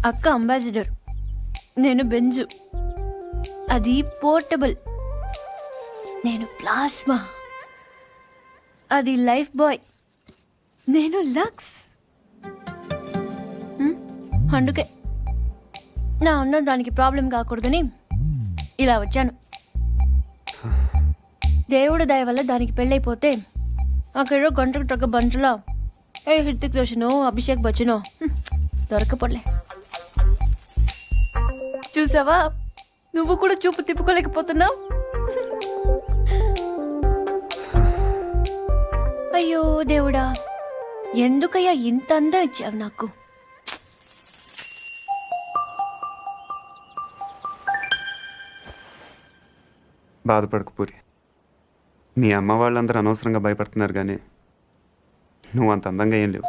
అక్క అంబాసిడర్, నేను బెంజు, అది పోర్టబుల్. నేను ప్లాస్మా, అది లైఫ్ బాయ్. నేను లక్స్. అందుకే నా అందం దానికి ప్రాబ్లం కాకూడదని ఇలా వచ్చాను. దేవుడు దయ వల్ల దానికి పెళ్ళైపోతే అక్కడ గంటకు తగ్గ బంటలో హృతిక్ రోషనో అభిషేక్ బచ్చనో దొరకపోలే. చూసావా, నువ్వు కూడా చూపు తిప్పుకోలేకపోతున్నావు. అయ్యో దేవుడా, ఎందుకయ్యా ఇంత అందం ఇచ్చావు నాకు? బాధపడకు పూరి. మీ అమ్మ వాళ్ళందరూ అనవసరంగా భయపడుతున్నారు కానీ నువ్వు అంత అందంగా ఏం లేవు.